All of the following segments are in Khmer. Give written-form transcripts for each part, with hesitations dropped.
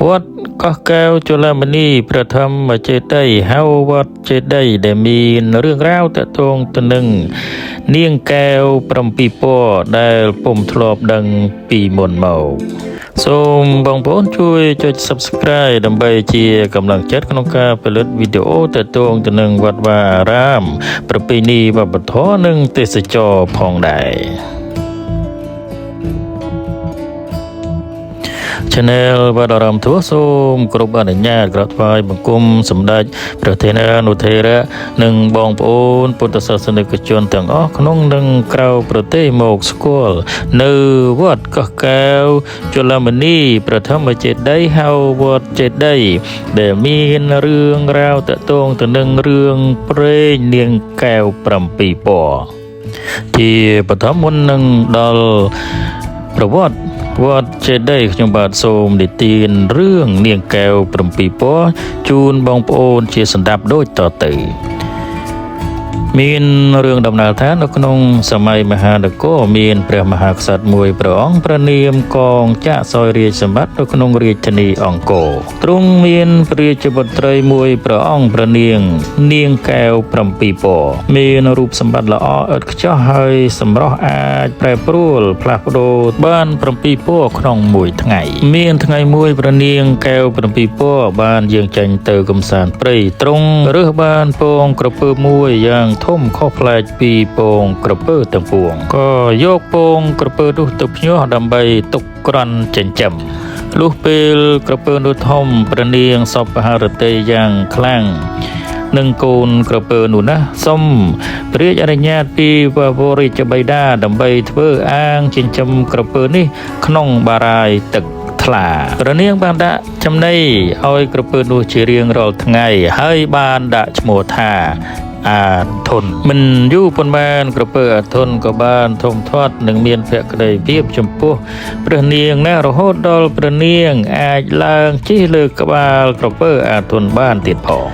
វត្តកោះកែវជលមនីប្រធមចេតិយហៅវត្តចេតិយដែលមានរឿងរ៉ាវទាក់ទងទៅនឹងនាងកែវ7 ពណ៌ដែលពុំធ្លាប់ដឹងពីមុនមកសូមបងប្អូនជួយចុច Subscribe ដើម្បីជាកម្លាំងចិត្តក្នុងការផលិតវីដេអូទាក់ទងទៅនឹងវត្តវាអារាមប្រពៃណីវប្បធម៌និងទេសចរណ៍ផងដែរ Channel វត្តអារាមធัวសូមគ្រប់អនុញ្ញាតក្រាបថ្វាយបង្គំសម្ដេចព្រះថេរានុថេរៈនិងបងប្អូនពុទ្ធសាសនិកជនទាំងអស់ក្នុងនិងក្រៅប្រទេសមកស្គាល់នៅវត្តកោះកែវជលមនីប្រធមចេតិយហៅវត្តចេតិយដែលមានរឿងរ៉ាវទាក់ទងទៅនឹងរឿងព្រេងនាងកែវ7 ពណ៌ជាបឋមមុននឹងដល់ប្រវត្តិវត្តចេតិយខ្ញុំបាទសូមនិទានរឿងនាងកែវ7 ពណ៌ជូនបងប្អូនជាសន្តាប់ដូចតទៅមានរឿងដំណើរថានៅក្នុងសម័យមហានគរមានព្រះមហាក្សត្រមួយព្រះអង្គព្រះនាមកងចាក់សោយរាជសម្បត្តិនៅក្នុងរាជធានីអង្គរទ្រង់មានព្រះរាជបុត្រីមួយព្រះអង្គព្រះនាងនាងកែវ7 ពណ៌មានរូបសម្បត្តិល្អឥតខ្ចោះហើយសម្រស់អាចប្រែប្រួលផ្លាស់ប្ដូរបាន7 ពណ៌ក្នុងមួយថ្ងៃមានថ្ងៃមួយព្រះនាងកែវ7 ពណ៌បានយាងចេញទៅកំសាន្តព្រៃទ្រង់រើសបានពងក្រពើមួយយ៉ាងធំខុសប្លែកពីពងក្រពើទាំងពួងក៏យកពងក្រពើនោះទៅភ្ញាស់ដើម្បីទុកក្រាន់ចិញ្ចឹមលុះពេលក្រពើនោះធំព្រះនាងសពហរតីយ៉ាងខ្លាំងនឹងកូនក្រពើនោះណាសូមព្រះរាជអនុញ្ញាតពីវររាជបិតាដើម្បីធ្វើអាងចិញ្ចឹមក្រពើនេះក្នុងបារាយទឹកថ្លាព្រះនាងបានដាក់ចំណីឲ្យក្រពើនោះជារៀងរាល់ថ្ងៃហើយបានដាក់ឈ្មោះថាអាធនមិនយូរប៉ុន្មានក្រពើអាធនក៏បានធំធាត់និងមានភក្តីភាពចំពោះព្រះនាងណារហូតដល់ព្រះនាងអាចឡើងជិះលើក្បាលក្រពើអាធនបានទៀតផង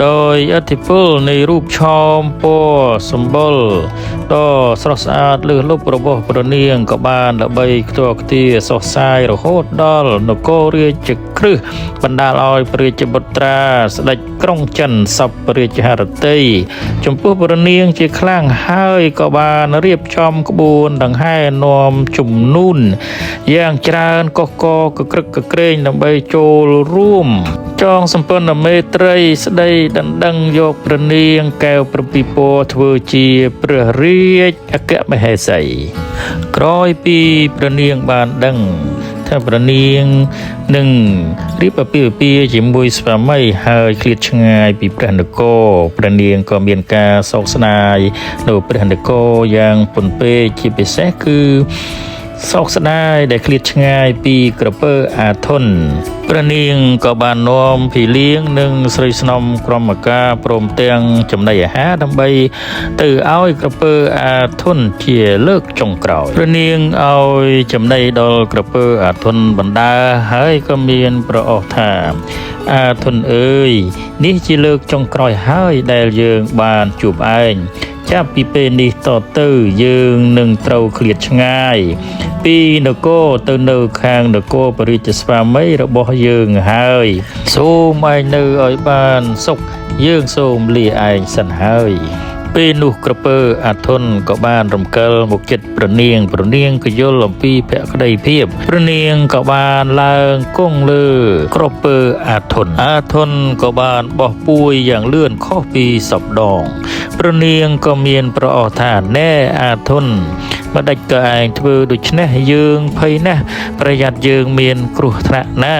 ដោយឥទ្ធិពលនៃរូបឆោមពណ៌សម្បុរដ៏ស្រស់ស្អាតលើសលប់របស់ព្រះនាងក៏បានល្បីខ្ទាល់ខ្ទាសុសសាយរហូតដល់នគររាជក្រឹសបណ្ដាលឲ្យព្រះរាជបុត្រាស្ដេចក្រុងចិនសពរាជហឫទ័យចំពោះព្រះនាងជាខ្លាំងហើយក៏បានរៀបចំក្បួនដង្ហែនាំជំនូនយ៉ាងច្រើនកកកក្រឹកកក្រែងដើម្បីចូលរួមចងសម្ព័ន្ធមេត្រីស្ដីដណ្ដឹងយកព្រះនាងកែវ7 ពណ៌ធ្វើជាព្រះរាជអគ្គមហេសីក្រោយពីព្រះនាងបានដឹងថាព្រះនាងនឹងរៀបអាពាហ៍ពិពាហ៍ជាមួយស្វាមីហើយឃ្លាតឆ្ងាយពីព្រះនគរព្រះនាងក៏មានការសោកស្ដាយនៅព្រះនគរយ៉ាងពន់ពេកជាពិសេសគឺសោកស្ដាយដែលឃ្លាតឆ្ងាយពីក្រពើអាធនព្រះនាងក៏បាននាំភីលៀងនិងស្រីស្នំក្រុមការព្រមទាំងចំណីអាហារដើម្បីទៅឲ្យក្រពើអាធនជាលើកចុងក្រោយព្រះនាងឲ្យចំណីដល់ក្រពើអាធនបណ្ដាហើយក៏មានប្រអស់ថាអាធនអើយនេះជាលើកចុងក្រោយហើយដែលយើងបានជួបឯងចាប់ពីពេលនេះតទៅយើងនឹងត្រូវឃ្លាតឆ្ងាយពីនគរទៅនៅខាងនគរព្រះរាជស្វាមីរបស់យើងហើយសូមឯងនៅឲ្យបានសុខយើងសូមលាឯងសិនហើយពេលនោះក្រពើអាធនក៏បានរំកិលមកចិត្តព្រះនាងក៏យល់អំពីភក្តីភាពព្រះនាងក៏បានឡើងគង់លើក្រពើអាធនក៏បានបោះពួយយ៉ាងលឿនខុសពីសពដងព្រះនាងក៏មានប្រអស់ថាណែអាធនម្ដេចក៏ឯងធ្វើដូច្នេះយើងភ័យណាស់ប្រយ័ត្នយើងមានគ្រោះថ្នាក់ណា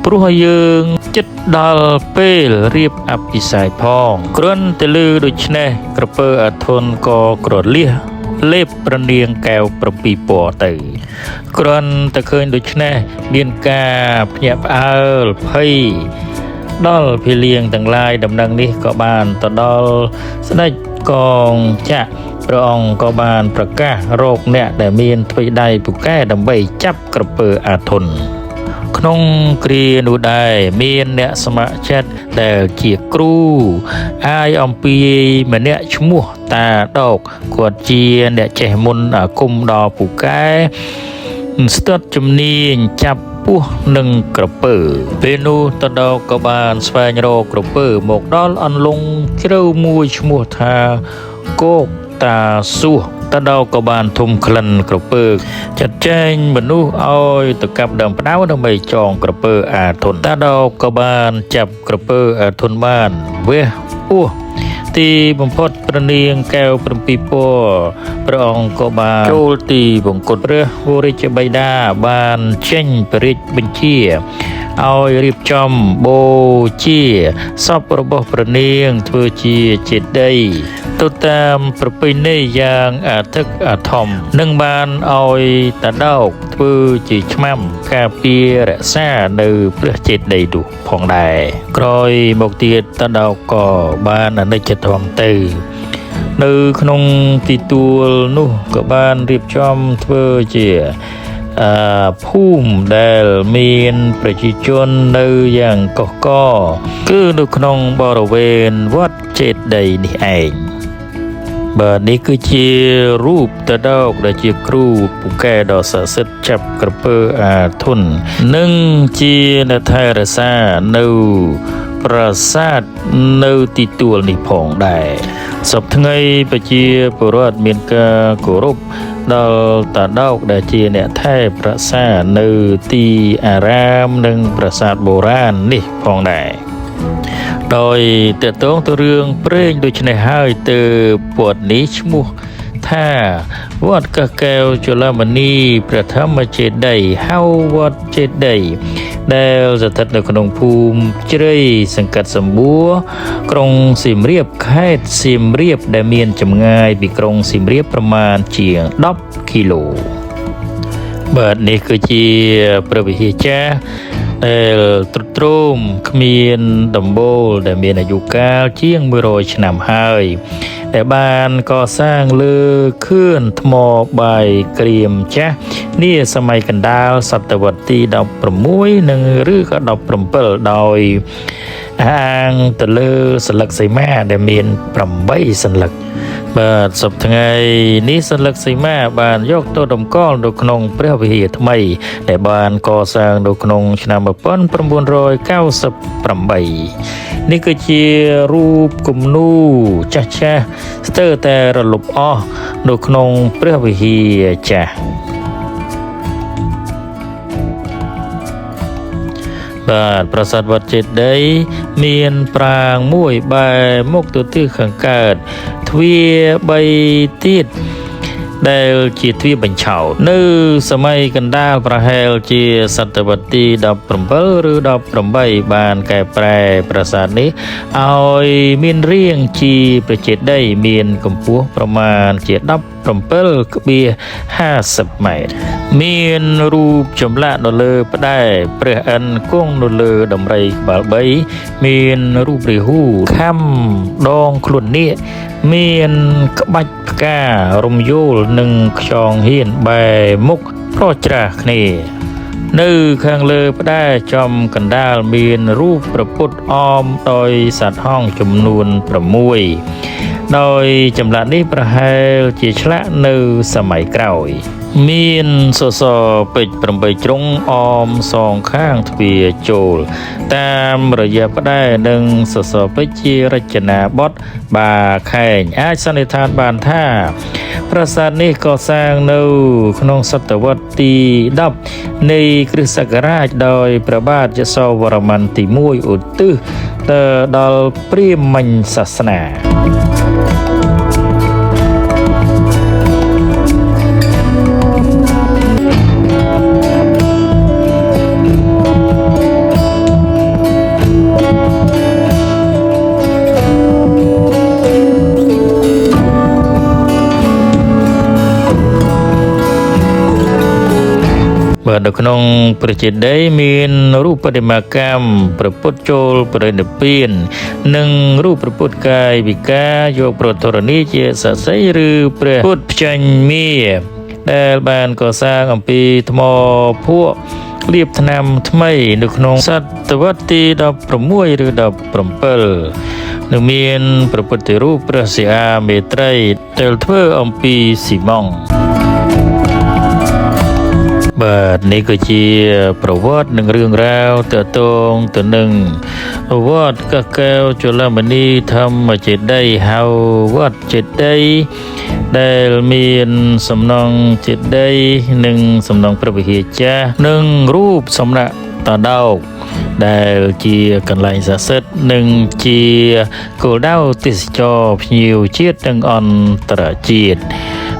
ព្រោះយើងចិត្តដល់ពេលរៀបអភិសេកផងគ្រាន់តែលឺដូច្នេះក្រពើអាធនក៏ក្រលៀសលេបព្រះនាងកែវ7 ពណ៌ទៅគ្រាន់តែឃើញដូច្នេះមានការភ្ញាក់ផ្អើលភ័យដល់ភីលៀងទាំងឡាយដំណឹងនេះក៏បានទៅដល់ស្ដេចកងចាក់ព្រះអង្គក៏បានប្រកាសរកអ្នកដែលមានទ្វេដៃពូកែដើម្បីចាប់ក្រពើអាធនក្នុងគ្រានោះដែរមានអ្នកស្ម័គ្រចិត្តដែលជាគ្រូអាយអំពីម្នាក់ឈ្មោះតាដកគាត់ជាអ្នកចេះមុនអាគមដល់ពូកែស្ទាត់ជំនាញចាប់ព ពោះនិងក្រពើពេលនោះតដោក៏បានស្វែងរកក្រពើមកដល់អន្លង់ជ្រៅមួយឈ្មោះថាគោកតាសួសតដោក៏បានធំក្លិនក្រពើចាត់ចែងមនុស្សឲ្យទៅកាប់ដើមផ្ដៅដើម្បីចងក្រពើអាធន់តដោក៏បានចាប់ក្រពើអាធន់បានវះពោះទីបំផុតព្រះនាងកែវ7ពណ៌ព្រះអង្គក៏បានចូលទីបង្គត់ព្រះវររាជបិតាបានចេញព្រះរាជបញ្ជាឲ្យរៀបចំបូជាសពរបស់ព្រះនាងធ្វើជាចេតិយទៅតាមប្រពៃណីយ៉ាងអាធឹកអាធំនឹងបានឲ្យតាដោកធ្វើជាឆ្មាំការពាររក្សានៅព្រះចេតិយនោះផងដែរក្រោយមកទៀតតាដោកក៏បានអនិច្ចធម្មទៅនៅក្នុងទីទួលនោះក៏បានរៀបចំធ្វើជាភូមិដែលមានប្រជាជននៅយ៉ាងកុះករគឺនៅក្នុងបរិវេណវត្តចេតិយនេះឯងបាទនេះគឺជារូបតដោកដែលជាគ្រូពូកែដ៏ស័ក្តិសិទ្ធិចាប់ក្រពើអាធន់និងជាអ្នកថែរក្សានៅប្រាសាទនៅទីទួលនេះផងដែរសពថ្ងៃប្រជាពលរដ្ឋមានការគោរពដល់តាដោកដែលជាអ្នកថែប្រាសាទនៅទីអារាមនិងប្រាសាទបុរាណនេះផងដែរដោយតកតងទៅរឿងព្រេងដូច្នេះហើយទើបវត្តនេះឈ្មោះថាវត្តកកែវជលមនីព្រះធម្មចេតិយហៅវត្តចេតិយដែលស្ថិតនៅក្នុងភូមិជ្រៃសង្កាត់សម្បួរក្រុងសៀមរាបខេត្តសៀមរាបដែលមានចម្ងាយពីក្រុងសៀមរាបប្រមាណជាង10គីឡូបាទនេះគឺជាព្រះវិហារចាស់ដែលទ្រុឌទ្រោមគ្មានដំបូលដែលមានអាយុកាលជាង100ឆ្នាំហើយដែលបានកសាងលើខឿនថ្មបាយក្រៀមចាស់នាសម័យកណ្ដាលសតវត្សទី16និងឬក៏17ដោយអាងទៅលើសន្លឹកសីមាដែលមាន8សន្លឹកបាទសប្តាហ៍ថ្ងៃនេះសន្លឹកសីមាបានយកទៅតម្កល់នៅក្នុងព្រះវិហារថ្មីដែលបានកសាងនៅក្នុងឆ្នាំ1998នេះគឺជារូបគំនូរចាស់ៗស្ទើរតែរលប់អស់នៅក្នុងព្រះវិហារចាស់បាទប្រាសាទវត្តចេតិយមានប្រាង្គមួយបែរមុខទៅទិសខាងកើតទ្វារ3ទៀតដែលជាទ្វារបញ្ឆោតនៅសម័យកណ្ដាលប្រហែលជាសតវត្សទី17ឬ18បានកែប្រែប្រាសាទនេះឲ្យមានរាងជាព្រះចេតិយមានកម្ពស់ប្រមាណជា17,50 ម៉ែត្រមានរូបចម្លាក់នៅលើផ្តែរព្រះឥន្ទគង់នៅលើដំរីក្បាល3មានរូបរាហូខំដងខ្លួននាគមានក្បាច់ផ្ការំយោលនិងខ្យងហៀនបែរមុខប្រច្រាស់គ្នានៅខាងលើផ្តែរចំកណ្ដាលមានរូបព្រះពុទ្ធអមដោយសត្វហង្សចំនួន6ដោយចម្លាក់នេះប្រហែលជាឆ្លាក់នៅសម័យក្រោយមានសសរពេជ្រ8ជ្រុងអមសងខាងទ្វារចូលតាមរយៈផ្តែរនិងសសរពេជ្រជារចនាបថបាខែងអាចសន្និដ្ឋានបានថាប្រាសាទនេះកសាងនៅក្នុងសតវត្សទី10នៃគ្រិស្តសករាជដោយព្រះបាទយសោវរ្ម័នទី1ឧទ្ទិសទៅដល់ព្រាហ្មញ្ញសាសនានៅក្នុងព្រះចេតិយមានរូបបដិមាកម្មព្រះពុទ្ធចូលបរិនិព្វាននិងរូបព្រះពុទ្ធកាយវិការយកប្រធរណីជាសរសៃឬព្រះពុទ្ធផ្ចាញ់មាដែលបានកសាងអំពីថ្មភក់លាបថ្នាំថ្មីនៅក្នុងសតវត្សទី16ឬ17នឹងមានព្រះពុទ្ធរូបព្រះសិអាមេត្រីដែលធ្វើអំពីស៊ីម៉ង់ បាទនេះគឺជាប្រវត្តិនិងរឿងរ៉ាវតកតងទៅនឹងវត្តកកែវជលមនីធម្មចេតិយហៅវត្តចេតិយដែលមានសំណង់ចេតិយនិងសំណង់ព្រះវិហារចាស់និងរូបសំណាកតាដោកដែលជាកន្លែងស័ក្តិសិទ្ធិនិងជាគោលដៅទេសចរភ្ញៀវជាតិនិងអន្តរជាតិ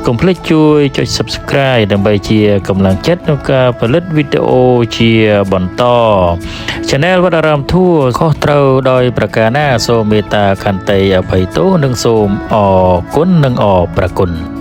កុំភ្លេចជួយចុច Subscribe ដើម្បីជាកម្លាំងចិត្តក្នុងការផលិតវីដេអូជាបន្ត Channel វត្តអារាមធั่วខុសត្រូវដោយប្រការណាសូមមេត្តាខន្តីអភ័យទោសនិងសូមអរគុណនិងអរព្រគុណ